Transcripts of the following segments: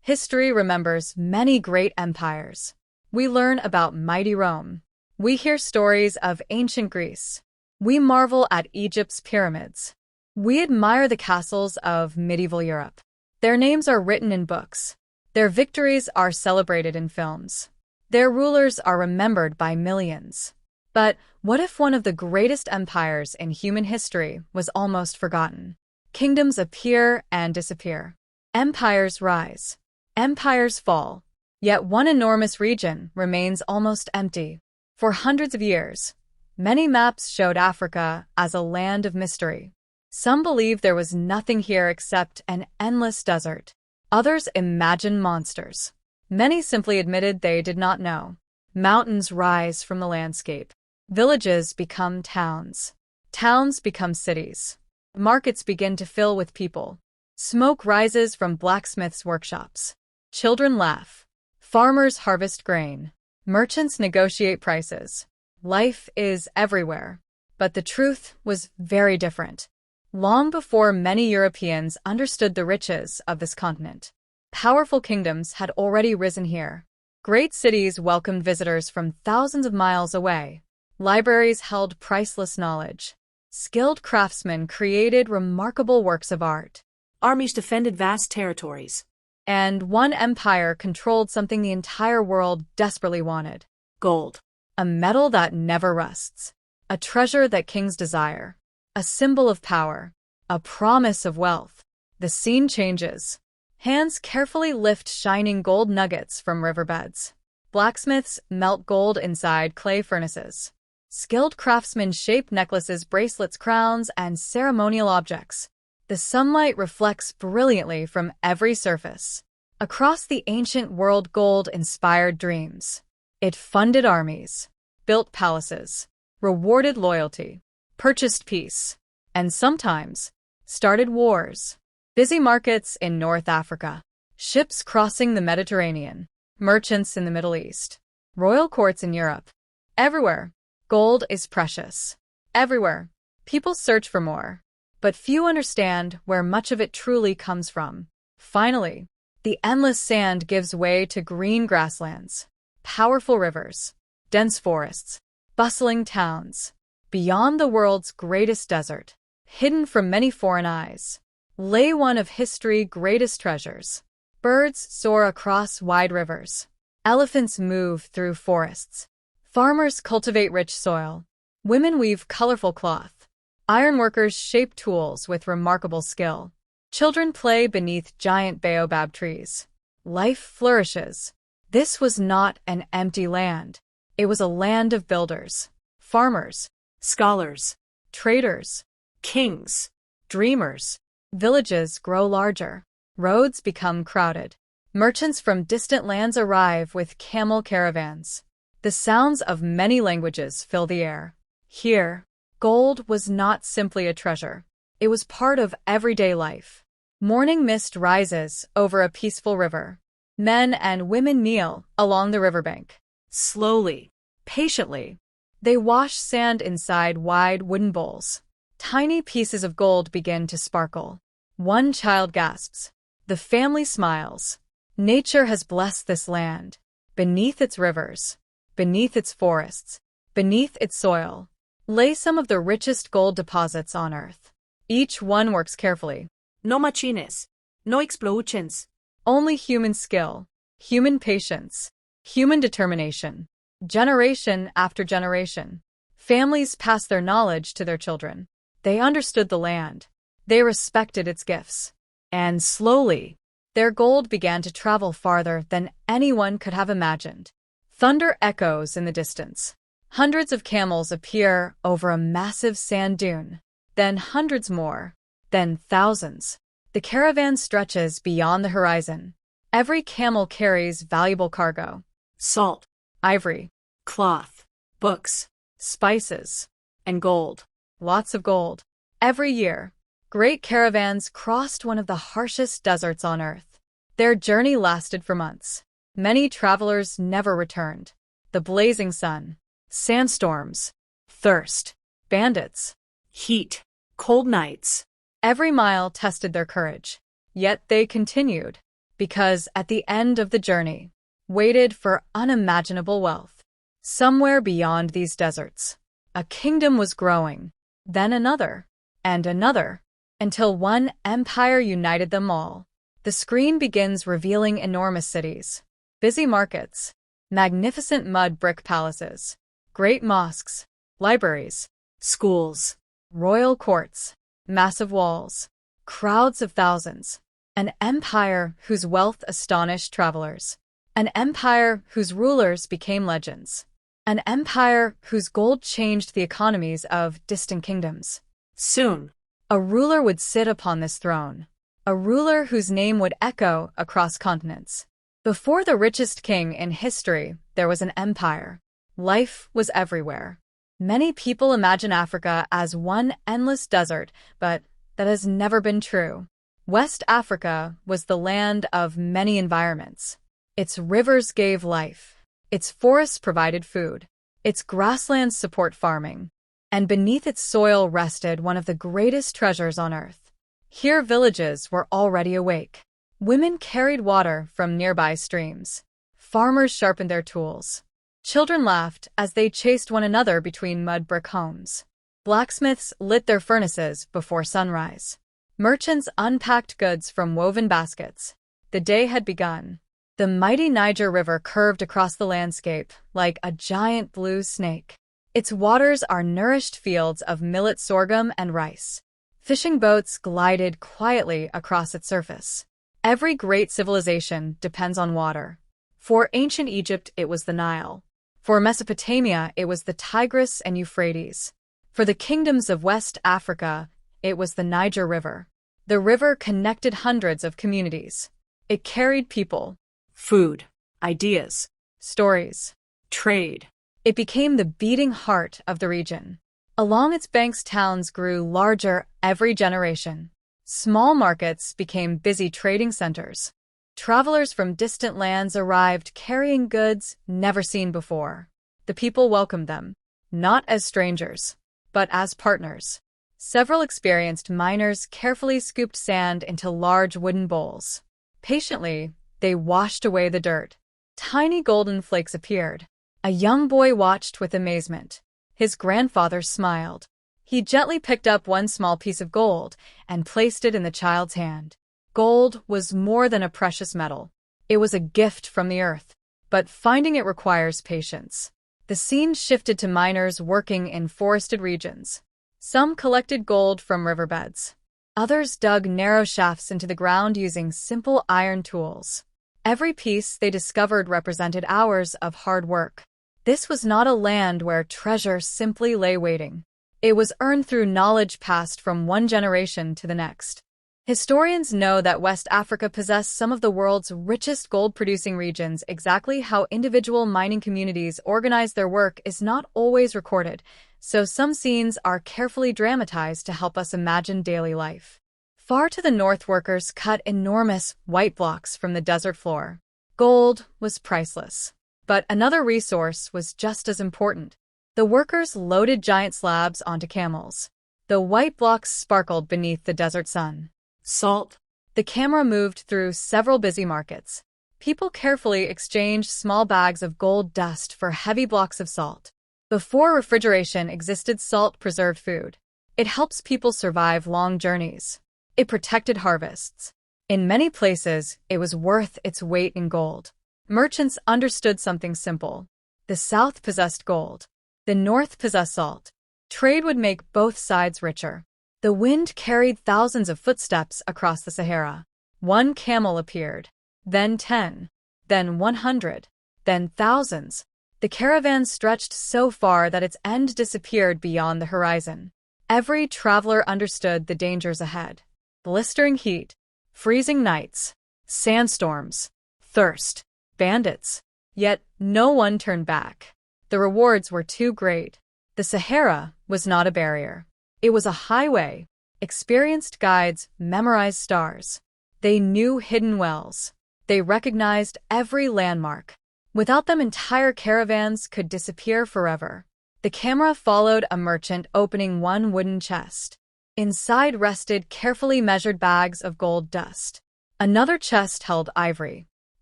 History remembers many great empires. We learn about mighty Rome. We hear stories of ancient Greece. We marvel at Egypt's pyramids. We admire the castles of medieval Europe. Their names are written in books. Their victories are celebrated in films. Their rulers are remembered by millions. But what if one of the greatest empires in human history was almost forgotten? Kingdoms appear and disappear. Empires rise. Empires fall. Yet one enormous region remains almost empty. For hundreds of years, many maps showed Africa as a land of mystery. Some believed there was nothing here except an endless desert. Others imagined monsters. Many simply admitted they did not know. Mountains rise from the landscape. Villages become towns. Towns become cities. Markets begin to fill with people. Smoke rises from blacksmiths' workshops. Children laugh. Farmers harvest grain. Merchants negotiate prices. Life is everywhere. But the truth was very different. Long before many Europeans understood the riches of this continent, powerful kingdoms had already risen here. Great cities welcomed visitors from thousands of miles away. Libraries held priceless knowledge. Skilled craftsmen created remarkable works of art. Armies defended vast territories. And one empire controlled something the entire world desperately wanted. Gold. A metal that never rusts. A treasure that kings desire. A symbol of power. A promise of wealth. The scene changes. Hands carefully lift shining gold nuggets from riverbeds. Blacksmiths melt gold inside clay furnaces. Skilled craftsmen shape necklaces, bracelets, crowns, and ceremonial objects. The sunlight reflects brilliantly from every surface. Across the ancient world, gold inspired dreams. It funded armies, built palaces, rewarded loyalty, purchased peace, and sometimes started wars. Busy markets in North Africa, ships crossing the Mediterranean, merchants in the Middle East, royal courts in Europe. Everywhere, gold is precious. Everywhere, people search for more. But few understand where much of it truly comes from. Finally, the endless sand gives way to green grasslands, powerful rivers, dense forests, bustling towns. Beyond the world's greatest desert, hidden from many foreign eyes, lay one of history's greatest treasures. Birds soar across wide rivers. Elephants move through forests. Farmers cultivate rich soil. Women weave colorful cloth. Ironworkers shape tools with remarkable skill. Children play beneath giant baobab trees. Life flourishes. This was not an empty land. It was a land of builders, farmers, Scholars. traders, Kings. dreamers. Villages grow larger. Roads become crowded. Merchants from distant lands arrive with camel caravans. The sounds of many languages fill the air. Here, gold was not simply a treasure. It was part of everyday life. Morning mist rises over a peaceful river. Men and women kneel along the riverbank. Slowly. Patiently, they wash sand inside wide wooden bowls. Tiny pieces of gold begin to sparkle. One child gasps. The family smiles. Nature has blessed this land. Beneath its rivers, beneath its forests, beneath its soil, lay some of the richest gold deposits on Earth. Each one works carefully. No machines. No explosions. Only human skill, human patience, human determination. Generation after generation, families pass their knowledge to their children. They understood the land. They respected its gifts. And slowly, their gold began to travel farther than anyone could have imagined. Thunder echoes in the distance. Hundreds of camels appear over a massive sand dune. Then hundreds more. Then thousands. The caravan stretches beyond the horizon. Every camel carries valuable cargo. Salt. Ivory. Cloth. Books. Spices. And gold. Lots of gold. Every year, great caravans crossed one of the harshest deserts on Earth. Their journey lasted for months. Many travelers never returned. The blazing sun, sandstorms, thirst, bandits, Heat. Cold nights. every mile tested their courage. Yet they continued. because at the end of the journey, waited for unimaginable wealth. Somewhere beyond these deserts, a kingdom was growing, then another, and another, until one empire united them all. The screen begins revealing enormous cities, busy markets, magnificent mud brick palaces, great mosques, libraries, schools, royal courts, massive walls, crowds of thousands. An empire whose wealth astonished travelers. An empire whose rulers became legends. An empire whose gold changed the economies of distant kingdoms. Soon, a ruler would sit upon this throne. A ruler whose name would echo across continents. Before the richest king in history, there was an empire. Life was everywhere. Many people imagine Africa as one endless desert, but that has never been true. West Africa was the land of many environments. Its rivers gave life. Its forests provided food. Its grasslands support farming. And beneath its soil rested one of the greatest treasures on earth. Here villages were already awake. Women carried water from nearby streams. Farmers sharpened their tools. Children laughed as they chased one another between mud brick homes. Blacksmiths lit their furnaces before sunrise. Merchants unpacked goods from woven baskets. The day had begun. The mighty Niger River curved across the landscape like a giant blue snake. Its waters are nourished fields of millet, sorghum, and rice. Fishing boats glided quietly across its surface. Every great civilization depends on water. For ancient Egypt, it was the Nile. For Mesopotamia, it was the Tigris and Euphrates. For the kingdoms of West Africa, it was the Niger River. The river connected hundreds of communities. It carried people, food, ideas, stories, trade. It became the beating heart of the region. Along its banks, towns grew larger every generation. Small markets became busy trading centers. Travelers from distant lands arrived carrying goods never seen before. The people welcomed them, not as strangers, but as partners. Several experienced miners carefully scooped sand into large wooden bowls. Patiently, they washed away the dirt. Tiny golden flakes appeared. A young boy watched with amazement. His grandfather smiled. He gently picked up one small piece of gold and placed it in the child's hand. Gold was more than a precious metal. It was a gift from the earth. But finding it requires patience. The scene shifted to miners working in forested regions. Some collected gold from riverbeds. Others dug narrow shafts into the ground using simple iron tools. Every piece they discovered represented hours of hard work. This was not a land where treasure simply lay waiting. It was earned through knowledge passed from one generation to the next. Historians know that West Africa possessed some of the world's richest gold-producing regions. Exactly how individual mining communities organized their work is not always recorded, so some scenes are carefully dramatized to help us imagine daily life. Far to the north, workers cut enormous white blocks from the desert floor. Gold was priceless. But another resource was just as important. The workers loaded giant slabs onto camels. The white blocks sparkled beneath the desert sun. Salt. The camera moved through several busy markets. People carefully exchanged small bags of gold dust for heavy blocks of salt. Before refrigeration existed, salt preserved food. It helps people survive long journeys. It protected harvests. In many places, it was worth its weight in gold. Merchants understood something simple. The South possessed gold. The North possessed salt. Trade would make both sides richer. The wind carried thousands of footsteps across the Sahara. One camel appeared, then 10, then 100, then thousands. The caravan stretched so far that its end disappeared beyond the horizon. Every traveler understood the dangers ahead. Blistering heat, freezing nights, sandstorms, thirst, bandits. Yet no one turned back. The rewards were too great. The Sahara was not a barrier. It was a highway. Experienced guides memorized stars. They knew hidden wells. They recognized every landmark. Without them, entire caravans could disappear forever. The camera followed a merchant opening one wooden chest. Inside rested carefully measured bags of gold dust. Another chest held ivory.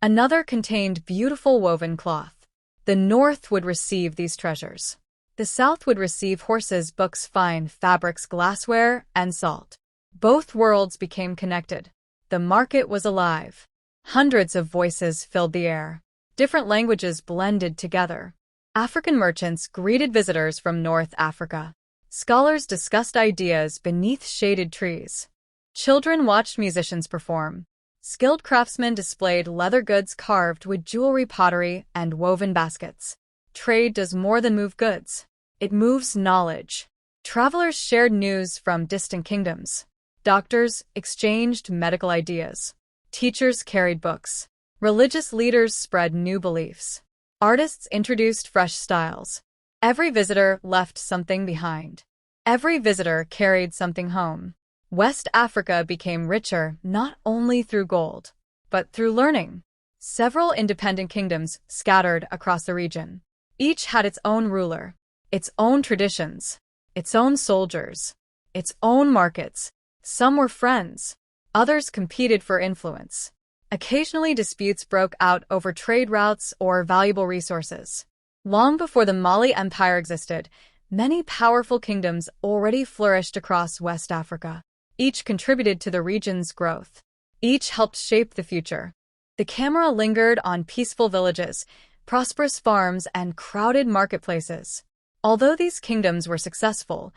Another contained beautiful woven cloth. The north would receive these treasures. The south would receive horses, books, fine fabrics, glassware, and salt. Both worlds became connected. The market was alive. Hundreds of voices filled the air. Different languages blended together. African merchants greeted visitors from North Africa. Scholars discussed ideas beneath shaded trees. Children watched musicians perform. Skilled craftsmen displayed leather goods carved with jewelry, pottery, and woven baskets. Trade does more than move goods. It moves knowledge. Travelers shared news from distant kingdoms. Doctors exchanged medical ideas. Teachers carried books. Religious leaders spread new beliefs. Artists introduced fresh styles. Every visitor left something behind. Every visitor carried something home. West Africa became richer not only through gold, but through learning. Several independent kingdoms scattered across the region. Each had its own ruler, its own traditions, its own soldiers, its own markets. Some were friends. Others competed for influence. Occasionally disputes broke out over trade routes or valuable resources. Long before the Mali Empire existed, many powerful kingdoms already flourished across West Africa. Each contributed to the region's growth. Each helped shape the future. The camera lingered on peaceful villages, prosperous farms, and crowded marketplaces. Although these kingdoms were successful,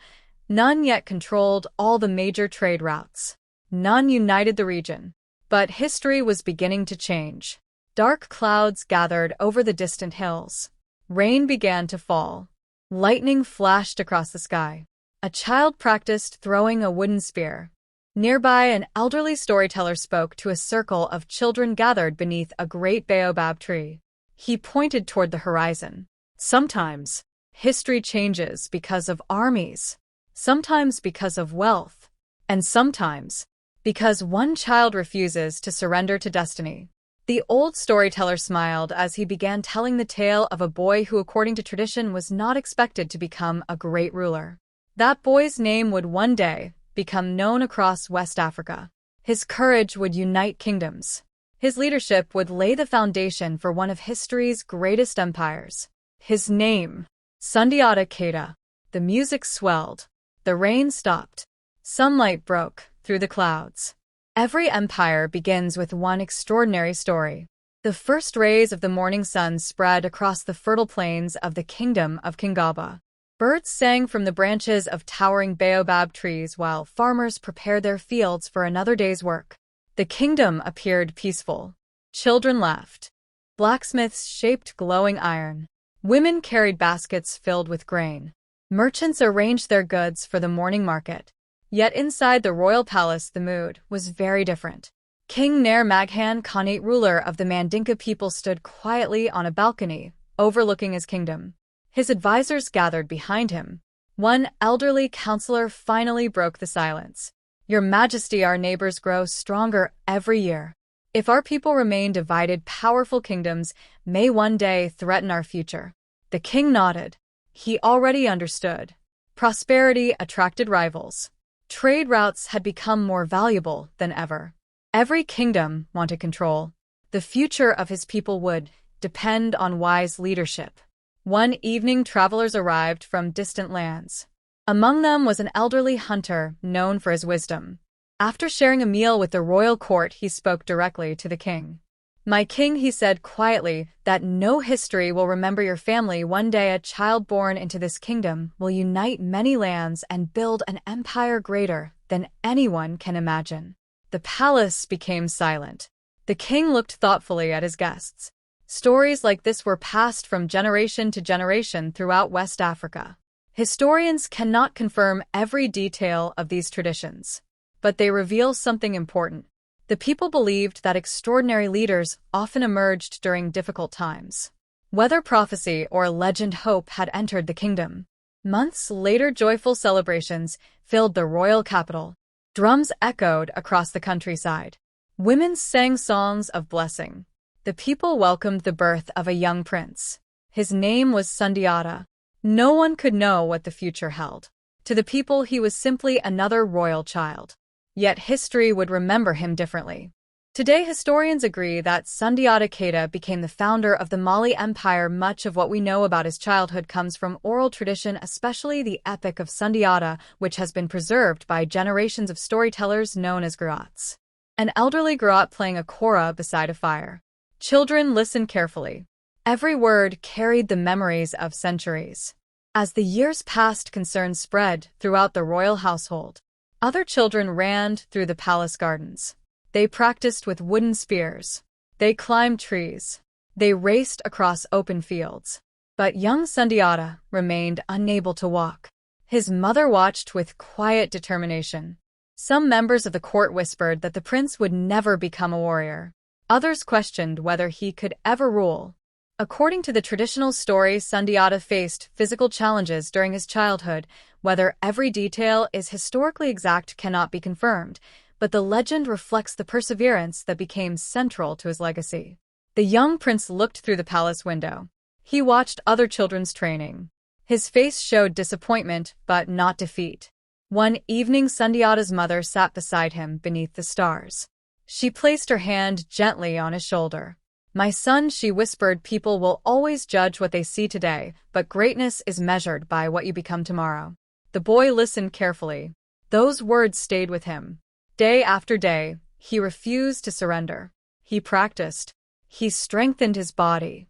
none yet controlled all the major trade routes. None united the region. But history was beginning to change. Dark clouds gathered over the distant hills. Rain began to fall. Lightning flashed across the sky. A child practiced throwing a wooden spear. Nearby, an elderly storyteller spoke to a circle of children gathered beneath a great baobab tree. He pointed toward the horizon. Sometimes, history changes because of armies. Sometimes because of wealth. And sometimes, because one child refuses to surrender to destiny. The old storyteller smiled as he began telling the tale of a boy who, according to tradition, was not expected to become a great ruler. That boy's name would one day become known across West Africa. His courage would unite kingdoms. His leadership would lay the foundation for one of history's greatest empires. His name, Sundiata Keita. The music swelled. The rain stopped. Sunlight broke through the clouds. Every empire begins with one extraordinary story. The first rays of the morning sun spread across the fertile plains of the kingdom of Kingaba. Birds sang from the branches of towering baobab trees while farmers prepared their fields for another day's work. The kingdom appeared peaceful. Children laughed. Blacksmiths shaped glowing iron. Women carried baskets filled with grain. Merchants arranged their goods for the morning market. Yet inside the royal palace the mood was very different. King Nair Maghan Khanate, ruler of the Mandinka people, stood quietly on a balcony, overlooking his kingdom. His advisors gathered behind him. One elderly counselor finally broke the silence. "Your Majesty, our neighbors grow stronger every year. If our people remain divided, powerful kingdoms may one day threaten our future." The king nodded. He already understood. Prosperity attracted rivals. Trade routes had become more valuable than ever. Every kingdom wanted control. The future of his people would depend on wise leadership. One evening, travelers arrived from distant lands. Among them was an elderly hunter known for his wisdom. After sharing a meal with the royal court, he spoke directly to the king. "My king," he said quietly, "that no history will remember your family. One day a child born into this kingdom will unite many lands and build an empire greater than anyone can imagine." The palace became silent. The king looked thoughtfully at his guests. Stories like this were passed from generation to generation throughout West Africa. Historians cannot confirm every detail of these traditions, but they reveal something important. The people believed that extraordinary leaders often emerged during difficult times. Whether prophecy or legend, hope had entered the kingdom. Months later, joyful celebrations filled the royal capital. Drums echoed across the countryside. Women sang songs of blessing. The people welcomed the birth of a young prince. His name was Sundiata. No one could know what the future held. To the people, he was simply another royal child. Yet history would remember him differently. Today, historians agree that Sundiata Keita became the founder of the Mali Empire. Much of what we know about his childhood comes from oral tradition, especially the Epic of Sundiata, which has been preserved by generations of storytellers known as griots. An elderly griot playing a kora beside a fire. Children listened carefully. Every word carried the memories of centuries. As the years passed, concerns spread throughout the royal household. Other children ran through the palace gardens. They practiced with wooden spears. They climbed trees. They raced across open fields. But young Sundiata remained unable to walk. His mother watched with quiet determination. Some members of the court whispered that the prince would never become a warrior. Others questioned whether he could ever rule. According to the traditional story, Sundiata faced physical challenges during his childhood. Whether every detail is historically exact cannot be confirmed, but the legend reflects the perseverance that became central to his legacy. The young prince looked through the palace window. He watched other children's training. His face showed disappointment, but not defeat. One evening, Sundiata's mother sat beside him beneath the stars. She placed her hand gently on his shoulder. "My son," she whispered, "people will always judge what they see today, but greatness is measured by what you become tomorrow." The boy listened carefully. Those words stayed with him. Day after day, he refused to surrender. He practiced. He strengthened his body.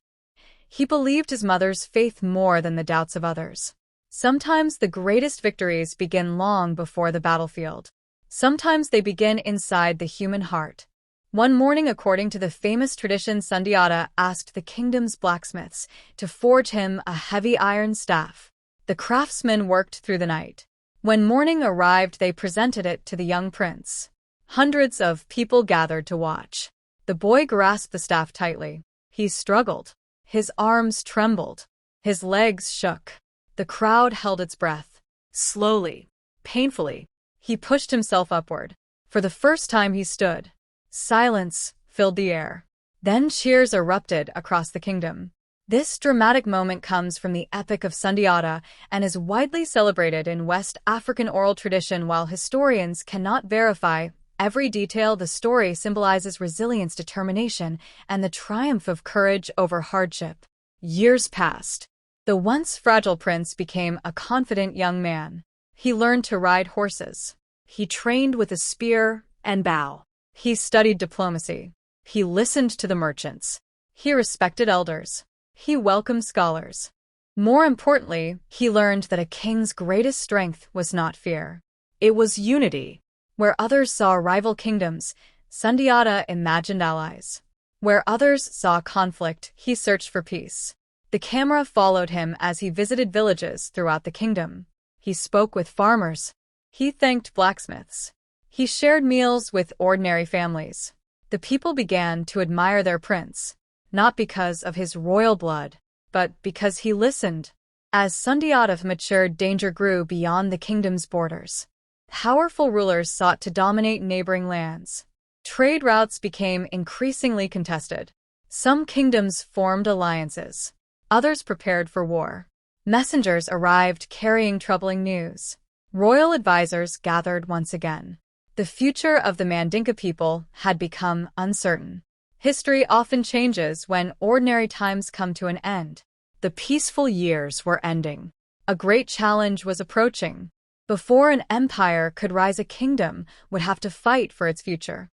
He believed his mother's faith more than the doubts of others. Sometimes the greatest victories begin long before the battlefield. Sometimes they begin inside the human heart. One morning, according to the famous tradition, Sundiata asked the kingdom's blacksmiths to forge him a heavy iron staff. The craftsmen worked through the night. When morning arrived, they presented it to the young prince. Hundreds of people gathered to watch. The boy grasped the staff tightly. He struggled. His arms trembled. His legs shook. The crowd held its breath. Slowly, painfully, he pushed himself upward. For the first time he stood. Silence filled the air. Then cheers erupted across the kingdom. This dramatic moment comes from the Epic of Sundiata and is widely celebrated in West African oral tradition. While historians cannot verify every detail, the story symbolizes resilience, determination, and the triumph of courage over hardship. Years passed. The once fragile prince became a confident young man. He learned to ride horses. He trained with a spear and bow. He studied diplomacy. He listened to the merchants. He respected elders. He welcomed scholars. More importantly, he learned that a king's greatest strength was not fear. It was unity. Where others saw rival kingdoms, Sundiata imagined allies. Where others saw conflict, he searched for peace. The camera followed him as he visited villages throughout the kingdom. He spoke with farmers. He thanked blacksmiths. He shared meals with ordinary families. The people began to admire their prince, not because of his royal blood, but because he listened. As Sundiata matured, danger grew beyond the kingdom's borders. Powerful rulers sought to dominate neighboring lands. Trade routes became increasingly contested. Some kingdoms formed alliances. Others prepared for war. Messengers arrived carrying troubling news. Royal advisors gathered once again. The future of the Mandinka people had become uncertain. History often changes when ordinary times come to an end. The peaceful years were ending. A great challenge was approaching. Before an empire could rise, a kingdom would have to fight for its future.